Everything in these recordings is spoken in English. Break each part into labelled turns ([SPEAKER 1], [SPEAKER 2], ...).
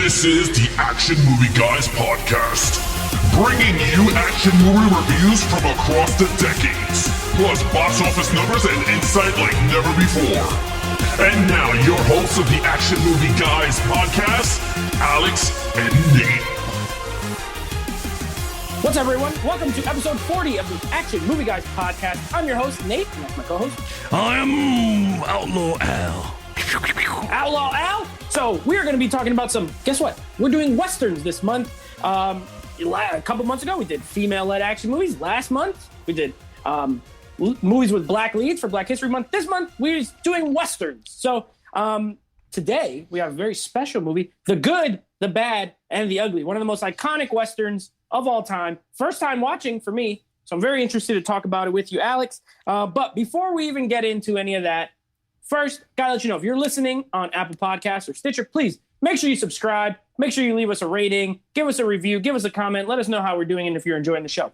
[SPEAKER 1] This is the Action Movie Guys podcast, bringing you action movie reviews from across the decades, plus box office numbers and insight like never before. And now, your hosts of the Action Movie Guys podcast, Alex and Nate.
[SPEAKER 2] What's up, everyone? Welcome to episode 40 of the Action Movie Guys podcast. I'm your host, Nate, and that's my co-host.
[SPEAKER 3] I'm Outlaw Al.
[SPEAKER 2] Outlaw Al. So we're going to be talking about some, guess what? We're doing Westerns this month. A couple months ago, we did female-led action movies. Last month, we did movies with black leads for Black History Month. This month, we're doing Westerns. So today, we have a very special movie, The Good, the Bad, and the Ugly. One of the most iconic Westerns of all time. First time watching for me, so I'm very interested to talk about it with you, Alex. But before we even get into any of that, first, gotta let you know, if you're listening on Apple Podcasts or Stitcher, please make sure you subscribe. Make sure you leave us a rating, give us a review, give us a comment. Let us know how we're doing and if you're enjoying the show.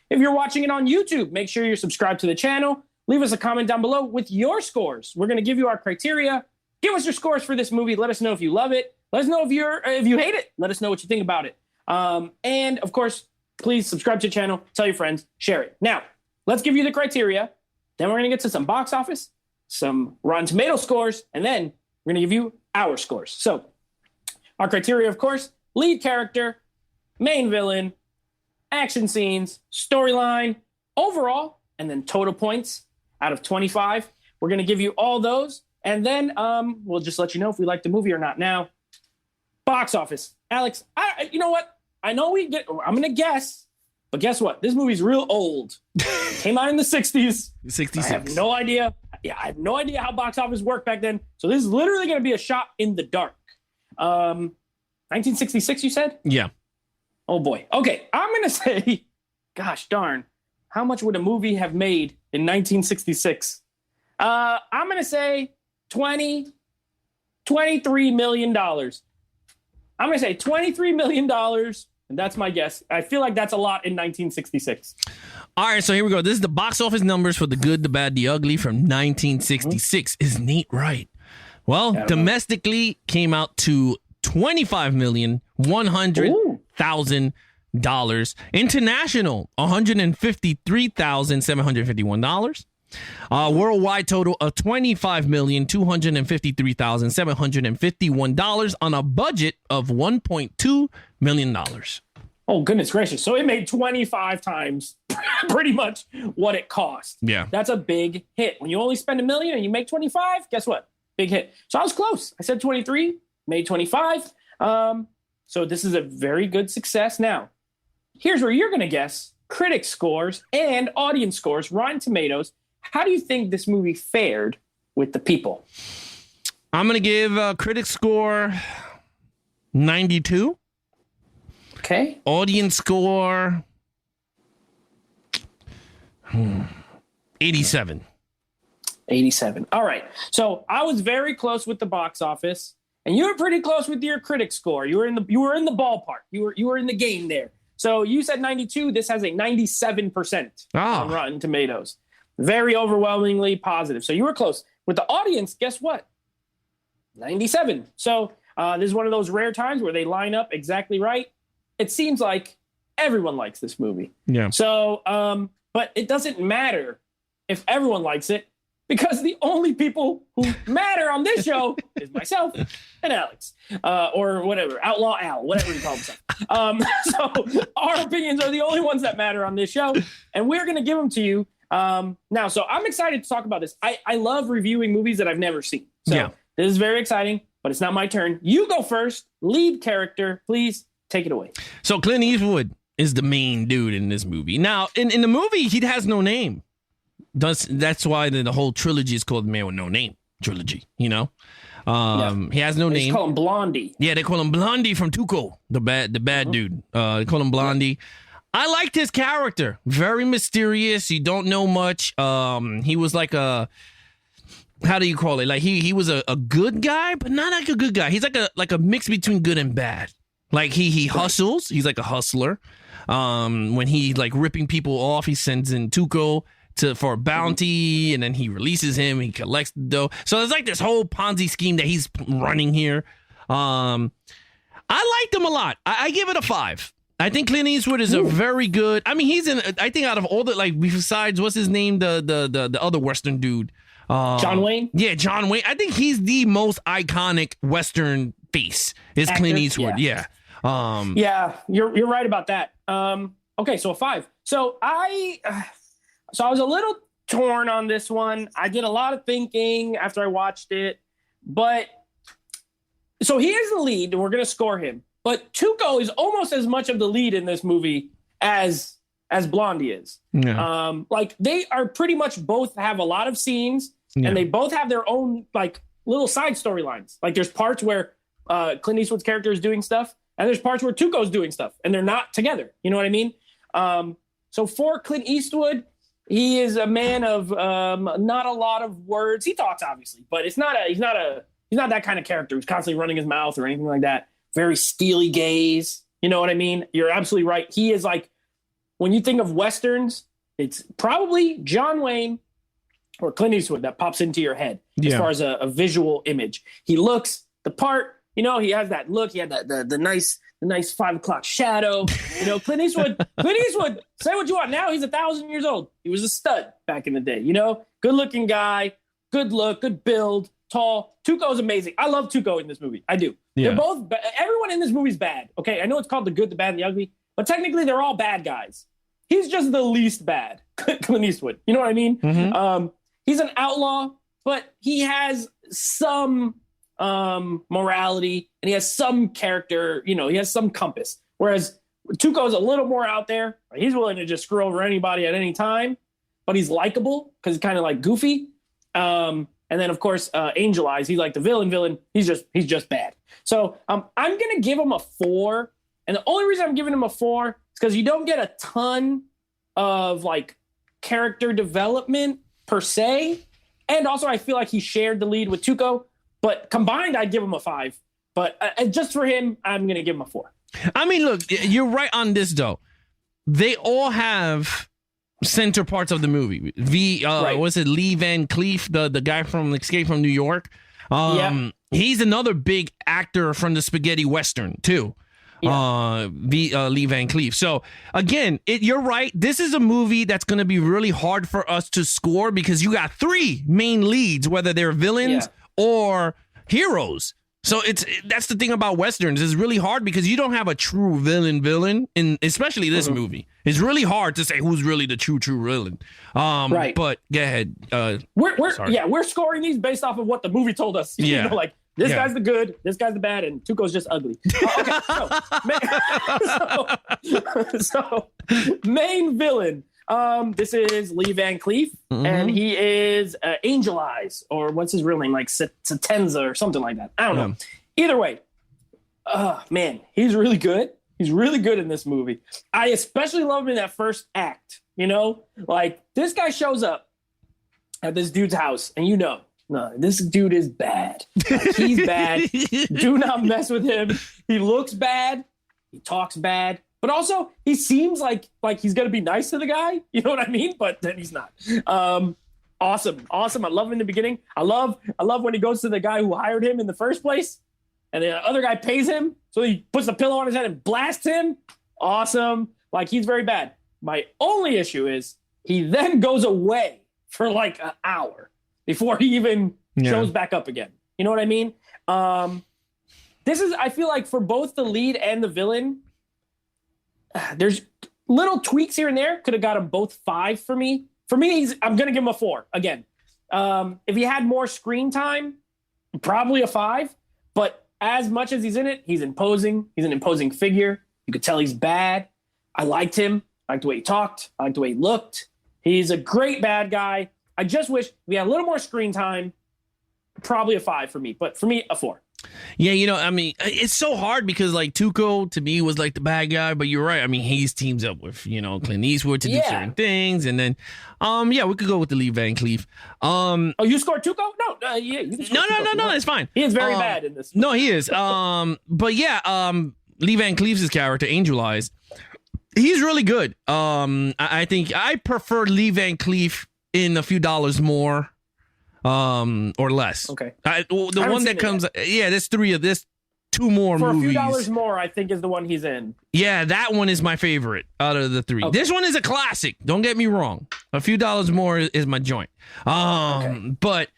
[SPEAKER 2] If you're watching it on YouTube, make sure you're subscribed to the channel. Leave us a comment down below with your scores. We're going to give you our criteria. Give us your scores for this movie. Let us know if you love it. Let us know if you hate it. Let us know what you think about it. And, of course, please subscribe to the channel. Tell your friends. Share it. Now, let's give you the criteria. Then we're going to get to some box office, some Rotten Tomato scores, and then we're going to give you our scores. So our criteria, of course, lead character, main villain, action scenes, storyline, overall, and then total points out of 25. We're going to give you all those, and then we'll just let you know if we like the movie or not. Now, box office. Alex, you know what? I know I'm going to guess, but guess what? This movie's real old. It came out in the 60s.
[SPEAKER 3] 66.
[SPEAKER 2] I have no idea. Yeah, I have no idea how box office worked back then. So this is literally going to be a shot in the dark. 1966, you said?
[SPEAKER 3] Yeah.
[SPEAKER 2] Oh, boy. Okay, I'm going to say, gosh darn, how much would a movie have made in 1966? I'm going to say $23 million. I'm going to say $23 million, and that's my guess. I feel like that's a lot in 1966.
[SPEAKER 3] All right, so here we go. This is the box office numbers for The Good, the Bad, the Ugly from 1966. Is Nate right? Well, domestically came out to $25,100,000. International, $153,751. Worldwide total of $25,253,751 on a budget of $1.2 million.
[SPEAKER 2] Oh, goodness gracious. So it made 25 times pretty much what it cost.
[SPEAKER 3] Yeah.
[SPEAKER 2] That's a big hit. When you only spend $1 million and you make 25, guess what? Big hit. So I was close. I said 23, made 25. So this is a very good success. Now, here's where you're going to guess critic scores and audience scores, Rotten Tomatoes. How do you think this movie fared with the people?
[SPEAKER 3] I'm going to give a critic score 92.
[SPEAKER 2] Okay.
[SPEAKER 3] Audience score 87.
[SPEAKER 2] 87. All right. So I was very close with the box office, and you were pretty close with your critic score. You were in the ballpark. You were in the game there. So you said 92. This has a 97% on Rotten Tomatoes. Very overwhelmingly positive. So you were close. With the audience, guess what? 97. So this is one of those rare times where they line up exactly right. It seems like everyone likes this movie.
[SPEAKER 3] Yeah.
[SPEAKER 2] So, but it doesn't matter if everyone likes it, because the only people who matter on this show is myself and Alex, or whatever, Outlaw Al, whatever you call himself. So our opinions are the only ones that matter on this show, and we're going to give them to you now. So I'm excited to talk about this. I love reviewing movies that I've never seen. So This is very exciting, but it's not my turn. You go first. Lead character, please take it away.
[SPEAKER 3] So Clint Eastwood is the main dude in this movie. Now, in the movie, he has no name. That's why the whole trilogy is called The Man with No Name trilogy, you know? He has no name.
[SPEAKER 2] They call him Blondie.
[SPEAKER 3] Yeah, they call him Blondie from Tuco, the bad dude. They call him Blondie. I liked his character. Very mysterious. You don't know much. He was like a, how do you call it? Like he was a good guy, but not like a good guy. He's like a mix between good and bad. Like he hustles. He's like a hustler. When he like ripping people off, he sends in Tuco for a bounty, and then he releases him. He collects the dough. So there's like this whole Ponzi scheme that he's running here. I liked him a lot. I give it a 5. I think Clint Eastwood is a very good. I mean, he's in. I think out of all the besides what's his name, the other Western dude,
[SPEAKER 2] John Wayne.
[SPEAKER 3] Yeah, John Wayne. I think he's the most iconic Western face. Is
[SPEAKER 2] Actor?
[SPEAKER 3] Clint Eastwood? Yeah.
[SPEAKER 2] Yeah, you're right about that. Okay, so a 5. So I was a little torn on this one. I did a lot of thinking after I watched it, but so he is the lead, and we're gonna score him. But Tuco is almost as much of the lead in this movie as Blondie is.
[SPEAKER 3] Yeah.
[SPEAKER 2] Like they are pretty much both have a lot of scenes,
[SPEAKER 3] Yeah.
[SPEAKER 2] and they both have their own like little side storylines. Like there's parts where Clint Eastwood's character is doing stuff, and there's parts where Tuco's doing stuff, and they're not together. You know what I mean? So for Clint Eastwood, he is a man of not a lot of words. He talks obviously, but he's not that kind of character who's constantly running his mouth or anything like that. Very steely gaze. You know what I mean? You're absolutely right. He is like, when you think of Westerns, it's probably John Wayne or Clint Eastwood that pops into your head as far as a visual image. He looks the part, you know, he has that look. He had the nice 5 o'clock shadow. You know, Clint Eastwood, say what you want. Now he's 1,000 years old. He was a stud back in the day, you know, good looking guy, good look, good build, tall. Tuco's amazing. I love Tuco in this movie. I do.
[SPEAKER 3] Yeah.
[SPEAKER 2] They're both, everyone in this movie is bad. Okay. I know it's called The Good, the Bad, and the Ugly, but technically they're all bad guys. He's just the least bad, Clint Eastwood. You know what I mean?
[SPEAKER 3] Mm-hmm.
[SPEAKER 2] He's an outlaw, but he has some morality and he has some character, you know, he has some compass. Whereas Tuco's a little more out there. He's willing to just screw over anybody at any time, but he's likable because he's kind of like goofy. And then of course, Angel Eyes, he's like the villain. He's just bad. So I'm going to give him a 4. And the only reason I'm giving him a 4 is because you don't get a ton of like character development per se. And also I feel like he shared the lead with Tuco, but combined, I'd give him a 5. But just for him, I'm going to give him a 4.
[SPEAKER 3] I mean, look, you're right on this though. They all have center parts of the movie.
[SPEAKER 2] Right.
[SPEAKER 3] Was it Lee Van Cleef, the guy from Escape from New York? He's another big actor from the spaghetti western too.
[SPEAKER 2] Yeah.
[SPEAKER 3] Lee Van Cleef. So again, you're right. This is a movie that's going to be really hard for us to score because you got 3 main leads, whether they're villains or heroes. So that's the thing about westerns. It's really hard because you don't have a true villain in especially this movie. It's really hard to say who's really the true villain.
[SPEAKER 2] Right.
[SPEAKER 3] But go ahead.
[SPEAKER 2] We're scoring these based off of what the movie told us.
[SPEAKER 3] Yeah.
[SPEAKER 2] You know, like this guy's the good, this guy's the bad, and Tuco's just ugly. So main villain. This is Lee Van Cleef, and he is Angel Eyes, or what's his real name, like Satenza or something like that. I don't know. Either way, man, he's really good. He's really good in this movie. I especially love him in that first act. You know, like this guy shows up at this dude's house, and you know, no, this dude is bad. Like, he's bad. Do not mess with him. He looks bad. He talks bad. But also, he seems like he's gonna be nice to the guy. You know what I mean? But then he's not. Awesome. I love him in the beginning. I love when he goes to the guy who hired him in the first place, and the other guy pays him, so he puts the pillow on his head and blasts him. Awesome. Like he's very bad. My only issue is he then goes away for like an hour before he even shows back up again. You know what I mean? This is, I feel like, for both the lead and the villain, there's little tweaks here and there. Could have got them both 5 for me. For me, I'm going to give him a 4 again. If he had more screen time, probably a 5. But as much as he's in it, he's imposing. He's an imposing figure. You could tell he's bad. I liked him. I liked the way he talked. I liked the way he looked. He's a great bad guy. I just wish we had a little more screen time. Probably a 5 for me. But for me, a 4.
[SPEAKER 3] Yeah, you know, I mean, it's so hard because like Tuco to me was like the bad guy, but you're right. I mean, Hayes teams up with, you know, Clint Eastwood to do certain things, and then, we could go with the Lee Van Cleef.
[SPEAKER 2] Oh, you scored Tuco? No, you can score Tuco.
[SPEAKER 3] No, it's fine.
[SPEAKER 2] He is very bad in this.
[SPEAKER 3] No, he is. But yeah, Lee Van Cleef's character, Angel Eyes, he's really good. I think I prefer Lee Van Cleef in A Few Dollars More. Or less.
[SPEAKER 2] Okay.
[SPEAKER 3] The one that comes, there's 3 of this. two more
[SPEAKER 2] For
[SPEAKER 3] movies.
[SPEAKER 2] a few dollars more, I think is the one he's in.
[SPEAKER 3] Yeah, that one is my favorite out of the three.
[SPEAKER 2] Okay.
[SPEAKER 3] This one is a classic. Don't get me wrong. A few dollars more is my joint. But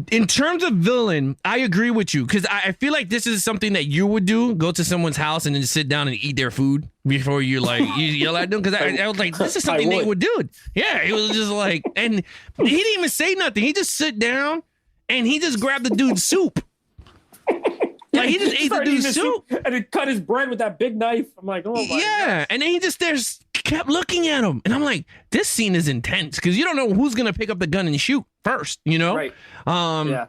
[SPEAKER 3] in terms of villain, I agree with you because I feel like this is something that you would do: go to someoeven house and then just sit down and eat their food before you you yell at them. Because I was like, this is something they would do. Yeah, it was just like, and he didn't even say nothing. He just sit down and he just grabbed the dude's soup. Like he just ate the dude's soup
[SPEAKER 2] and it cut his bread with that big knife. I'm like, oh my God.
[SPEAKER 3] And then he just kept looking at him, and I'm like, this scene is intense because you don't know who's gonna pick up the gun and shoot first, you know?
[SPEAKER 2] Right.
[SPEAKER 3] Yeah.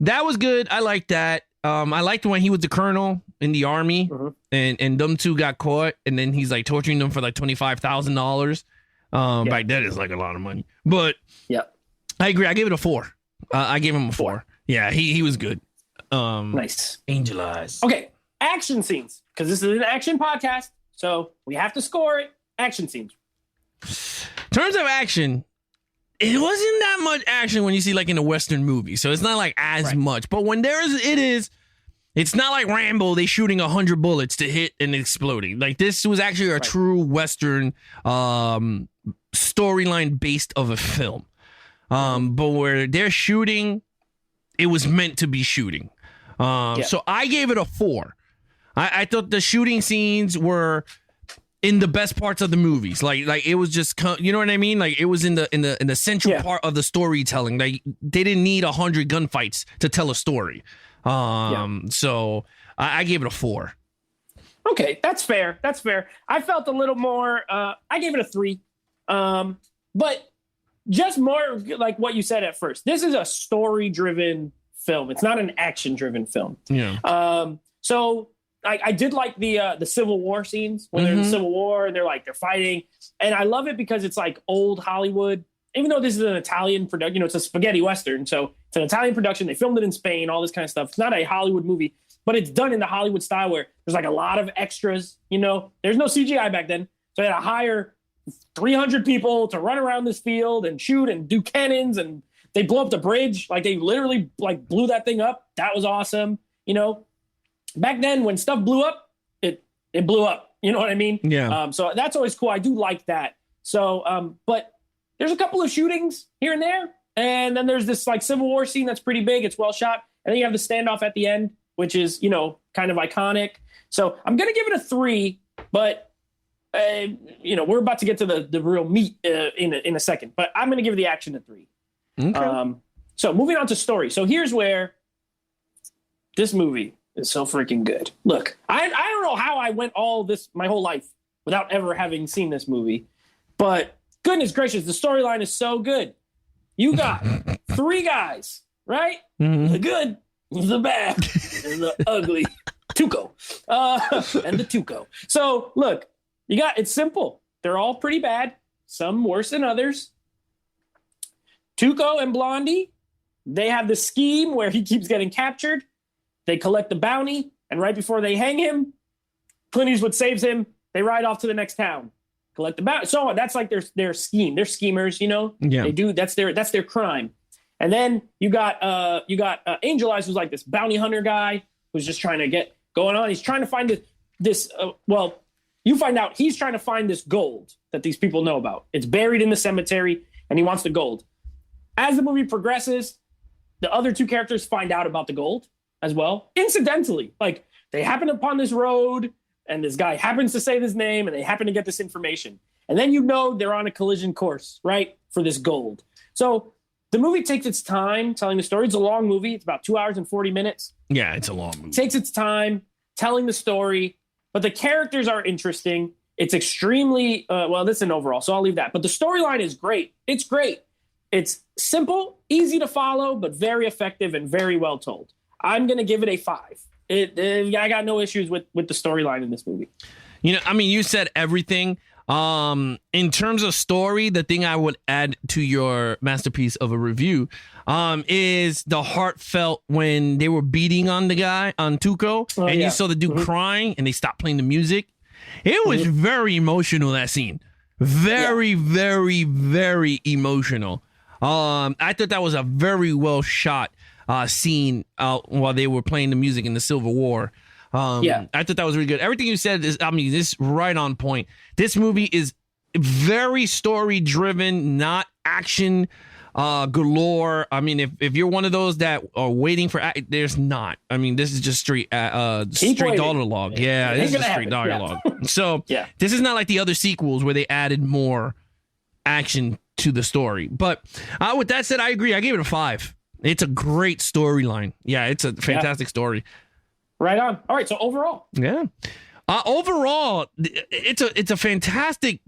[SPEAKER 3] That was good. I liked that. I liked when he was the colonel in the army, and them two got caught, and then he's like torturing them for like $25,000. Back then it's like a lot of money, but I agree. I gave it a 4. I gave him a 4. Yeah, he was good.
[SPEAKER 2] Nice.
[SPEAKER 3] Angel Eyes.
[SPEAKER 2] Okay, action scenes, because this is an action podcast, so we have to score it. Action scenes.
[SPEAKER 3] In terms of action, it wasn't that much action when you see like in a Western movie, so it's not like as much. But when it's not like Rambo. They shooting 100 bullets to hit and exploding. Like this was actually a true Western storyline based of a film. But where they're shooting, it was meant to be shooting. So I gave it a 4. I thought the shooting scenes were in the best parts of the movies. Like it was just, you know what I mean? Like it was in the central part of the storytelling. Like they didn't need 100 gunfights to tell a story. So I gave it a 4.
[SPEAKER 2] Okay, that's fair. That's fair. I felt a little more. I gave it a 3. But just more like what you said at first. This is a story-driven film. It's not an action-driven film.
[SPEAKER 3] Yeah.
[SPEAKER 2] So I did like the Civil War scenes when they're in the Civil War and they're fighting, and I love it because it's like old Hollywood. Even though this is an Italian production, it's a spaghetti western, so it's an Italian production. They filmed it in Spain, all this kind of stuff. It's not a Hollywood movie, but it's done in the Hollywood style where there's like a lot of extras. You know, there's no CGI back then, so they had to hire 300 people to run around this field and shoot and do cannons, and they blew up the bridge. Like they literally like blew that thing up. That was awesome. You know, back then when stuff blew up, it blew up. You know what I mean?
[SPEAKER 3] Yeah.
[SPEAKER 2] So that's always cool. I do like that. So, but there's a couple of shootings here and there, and then there's this like Civil War scene that's pretty big. It's well shot, and then you have the standoff at the end, which is kind of iconic. So I'm gonna give it a 3, but we're about to get to the real meat in a second. But I'm gonna give the action a 3.
[SPEAKER 3] Okay.
[SPEAKER 2] So moving on to story. So here's where this movie is so freaking good. Look, I don't know how I went my whole life without ever having seen this movie, but goodness gracious, the storyline is so good. You got 3 guys, right? The good, the bad, and the ugly. Tuco. And the Tuco. So look, it's simple. They're all pretty bad. Some worse than others. Tuco and Blondie, they have this scheme where he keeps getting captured. They collect the bounty, and right before they hang him, Clint Eastwood saves him. They ride off to the next town, collect the bounty. So that's like their scheme. They're schemers, Yeah. They do. That's their crime. And then you got Angel Eyes, who's like this bounty hunter guy who's just trying to get going on. He's trying to find this. You find out he's trying to find this gold that these people know about. It's buried in the cemetery, and he wants the gold. As the movie progresses, the other 2 characters find out about the gold as well. Incidentally, like they happen upon this road, and this guy happens to say his name, and they happen to get this information. And then they're on a collision course, right, for this gold. So the movie takes its time telling the story. It's a long movie. It's about 2 hours and 40 minutes.
[SPEAKER 3] Yeah, it's a long movie.
[SPEAKER 2] It takes its time telling the story, but the characters are interesting. It's extremely, this is an overall, so I'll leave that. But the storyline is great. It's great. It's simple, easy to follow, but very effective and very well told. I'm going to give it a 5. I got no issues with the storyline in this movie.
[SPEAKER 3] You said everything. In terms of story, the thing I would add to your masterpiece of a review is the heartfelt when they were beating on the guy, on Tuco, you saw the dude crying and they stopped playing the music. It was very emotional, that scene. Very, very, very emotional. I thought that was a very well shot scene out while they were playing the music in the Civil War. I thought that was really good. Everything you said is, this is right on point. This movie is very story driven, not action galore. I mean, if you're one of those that are waiting for, there's not. I mean, this is just straight dialogue. Yeah, this is straight dialogue. So this is not like the other sequels where they added more action to the story. But with that said, I agree. I gave it a 5. It's a great storyline. Yeah, it's a fantastic story.
[SPEAKER 2] Right on. All right, so overall.
[SPEAKER 3] Yeah. Overall, it's a fantastic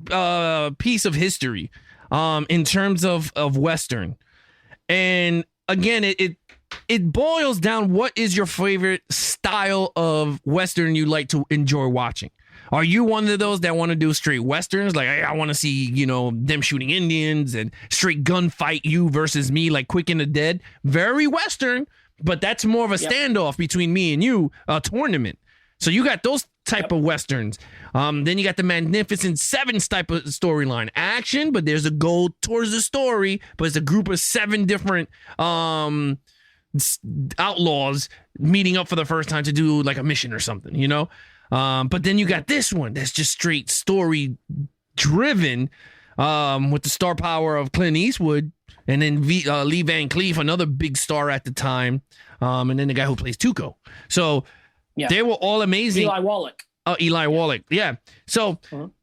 [SPEAKER 3] piece of history in terms of Western. And again, it boils down, what is your favorite style of Western you like to enjoy watching? Are you one of those that want to do straight Westerns? Like, I want to see, them shooting Indians and straight gunfight, you versus me, like Quick and the Dead. Very Western, but that's more of a standoff between me and you, a tournament. So you got those type of Westerns. Then you got the Magnificent Seven type of storyline. Action, but there's a goal towards the story, but it's a group of 7 different outlaws meeting up for the first time to do like a mission or something, But then you got this one that's just straight story driven with the star power of Clint Eastwood, and then Lee Van Cleef, another big star at the time, and then the guy who plays Tuco. So they were all amazing.
[SPEAKER 2] Eli Wallach.
[SPEAKER 3] Eli Wallach. Yeah. So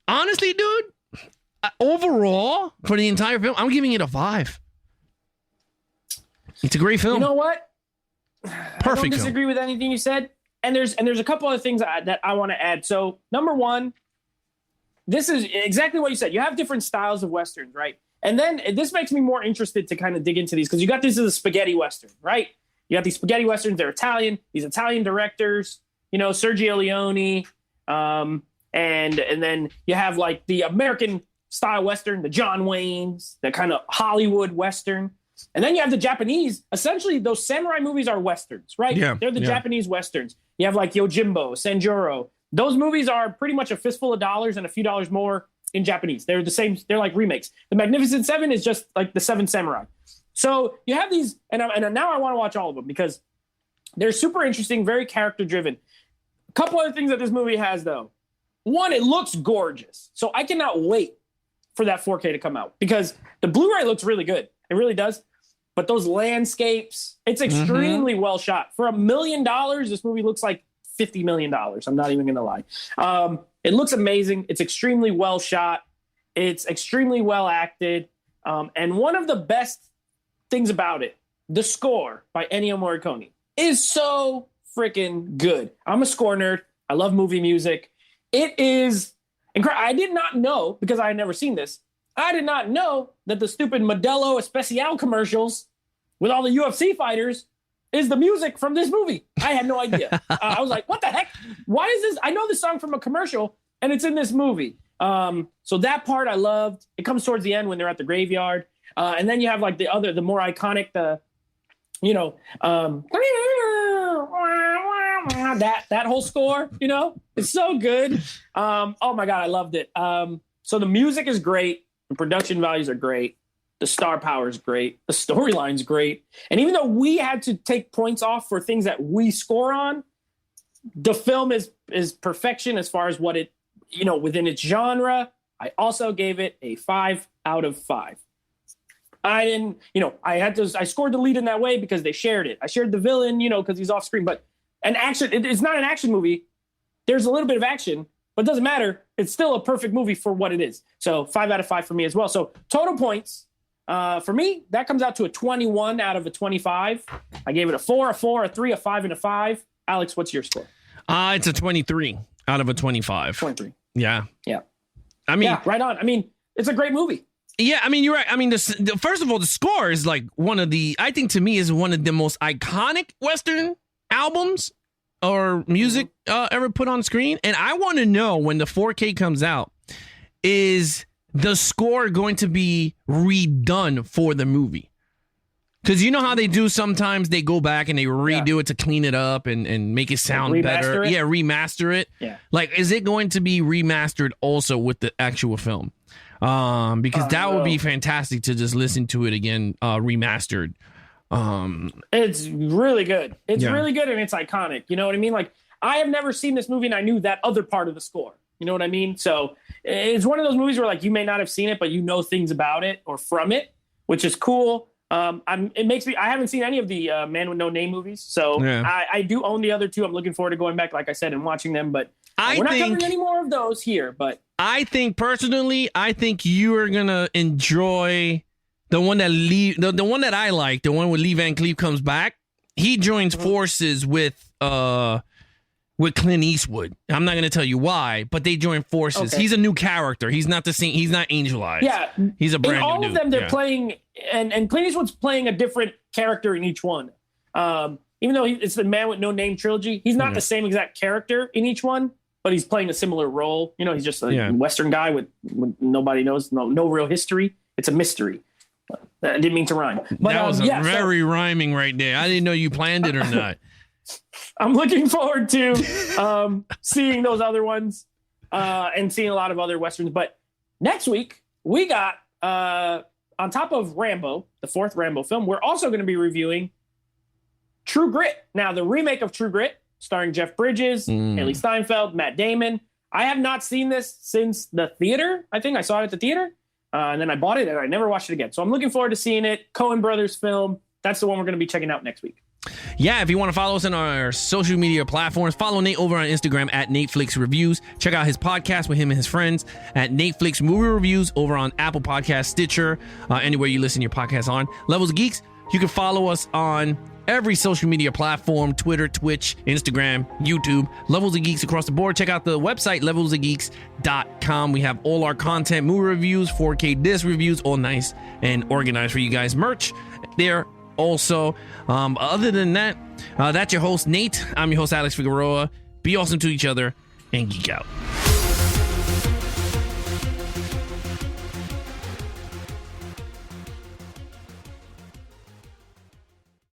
[SPEAKER 3] honestly, dude, overall for the entire film, I'm giving it a 5. It's a great film.
[SPEAKER 2] You know what?
[SPEAKER 3] Perfect.
[SPEAKER 2] I don't disagree with anything you said. And there's a couple other things that I want to add. So number one, this is exactly what you said. You have different styles of Westerns, right? And then this makes me more interested to kind of dig into these, because you got this as a spaghetti Western, right? You got these spaghetti Westerns. They're Italian, these Italian directors, Sergio Leone. And then you have like the American style Western, the John Waynes, the kind of Hollywood Western. And then you have the Japanese. Essentially, those samurai movies are Westerns, right?
[SPEAKER 3] Yeah,
[SPEAKER 2] they're the Japanese Westerns. You have like Yojimbo, Sanjuro. Those movies are pretty much a fistful of dollars and a few dollars more in Japanese. They're the same. They're like remakes. The Magnificent Seven is just like the Seven Samurai. So you have these, and now I want to watch all of them because they're super interesting, very character driven. A couple other things that this movie has, though. One, it looks gorgeous. So I cannot wait for that 4K to come out, because the Blu-ray looks really good. It really does. But those landscapes, it's extremely well shot. For $1 million, this movie looks like $50 million. I'm not even going to lie. It looks amazing. It's extremely well shot. It's extremely well acted. And one of the best things about it, the score by Ennio Morricone, is so freaking good. I'm a score nerd. I love movie music. It is incredible. I did not know, because I had never seen this, I did not know that the stupid Modelo Especial commercials with all the UFC fighters is the music from this movie. I had no idea. I was like, what the heck? Why is this? I know this song from a commercial and it's in this movie. So that part I loved. It comes towards the end when they're at the graveyard. And then you have like the more iconic, that whole score, it's so good. Oh my God, I loved it. So the music is great. The production values are great. The star power is great. The storyline's great. And even though we had to take points off for things that we score on, the film is perfection as far as what it, within its genre. I also gave it a 5 out of 5. I didn't, I scored the lead in that way because they shared it. I shared the villain, because he's off screen. But it's not an action movie. There's a little bit of action, but it doesn't matter. It's still a perfect movie for what it is. So 5 out of 5 for me as well. So total points for me, that comes out to a 21 out of a 25. I gave it a 4, a 4, a 3, a 5, and a 5. Alex, what's your score?
[SPEAKER 3] It's a 23 out of a 25.
[SPEAKER 2] 23.
[SPEAKER 3] Yeah.
[SPEAKER 2] Yeah.
[SPEAKER 3] I mean,
[SPEAKER 2] yeah, right on. I mean, it's a great movie.
[SPEAKER 3] Yeah, I mean, you're right. I mean, first of all, the score is like I think to me is one of the most iconic Western albums or music ever put on screen. And I want to know, when the 4K comes out, is the score going to be redone for the movie? Because you know how they do sometimes, they go back and they redo it to clean it up and make it sound better. Yeah, remaster it. Yeah. Like, is it going to be remastered also with the actual film? Because that would be fantastic to just listen to it again, remastered.
[SPEAKER 2] It's really good. It's
[SPEAKER 3] Yeah.
[SPEAKER 2] really good and it's iconic. You know what I mean? Like, I have never seen this movie and I knew that other part of the score. You know what I mean? So it's one of those movies where like you may not have seen it, but you know things about it or from it, which is cool. It makes me. I haven't seen any of the Man with No Name movies, so
[SPEAKER 3] Yeah.
[SPEAKER 2] I do own the other two. I'm looking forward to going back, like I said, and watching them. But
[SPEAKER 3] I
[SPEAKER 2] we're not
[SPEAKER 3] think-
[SPEAKER 2] covering any more of those here. But
[SPEAKER 3] I think personally, I think you are gonna enjoy the one that the one that I like, the one where Lee Van Cleef comes back. He joins forces with Clint Eastwood. I'm not gonna tell you why, but they join forces.
[SPEAKER 2] Okay.
[SPEAKER 3] He's a new character. He's not the same. He's not Angel Eyes.
[SPEAKER 2] yeah,
[SPEAKER 3] He's a brand
[SPEAKER 2] in all
[SPEAKER 3] new
[SPEAKER 2] of
[SPEAKER 3] dude.
[SPEAKER 2] them, they're
[SPEAKER 3] Yeah.
[SPEAKER 2] playing, and Clint Eastwood's playing a different character in each one. Even though it's the Man with No Name trilogy, he's not the same exact character in each one, but he's playing a similar role. You know, he's just a Western guy with nobody knows, no real history. It's a mystery. I didn't mean to rhyme. But,
[SPEAKER 3] That was
[SPEAKER 2] yeah, so
[SPEAKER 3] very rhyming right there. I didn't know you planned it or not.
[SPEAKER 2] I'm looking forward to seeing those other ones and seeing a lot of other Westerns. But next week, we got, on top of Rambo, the fourth Rambo film, we're also going to be reviewing True Grit. Now, the remake of True Grit, starring Jeff Bridges, Haley Steinfeld, Matt Damon. I have not seen this since the theater. I think I saw it at the theater. And then I bought it and I never watched it again. So I'm looking forward to seeing it. Coen Brothers film. That's the one we're going to be checking out next week.
[SPEAKER 3] Yeah, if you want to follow us on our social media platforms, follow Nate over on Instagram at NateFlix Reviews. Check out his podcast with him and his friends at NateFlix Movie Reviews over on Apple Podcasts, Stitcher, anywhere you listen to your podcast on. Levels of Geeks, you can follow us on every social media platform, Twitter, Twitch, Instagram, YouTube. Levels of Geeks across the board. Check out the website, levelsofgeeks.com. We have all our content, movie reviews, 4K disc reviews, all nice and organized for you guys. Merch there also. Other than that, that's your host, Nate. I'm your host, Alex Figueroa. Be awesome to each other and geek out.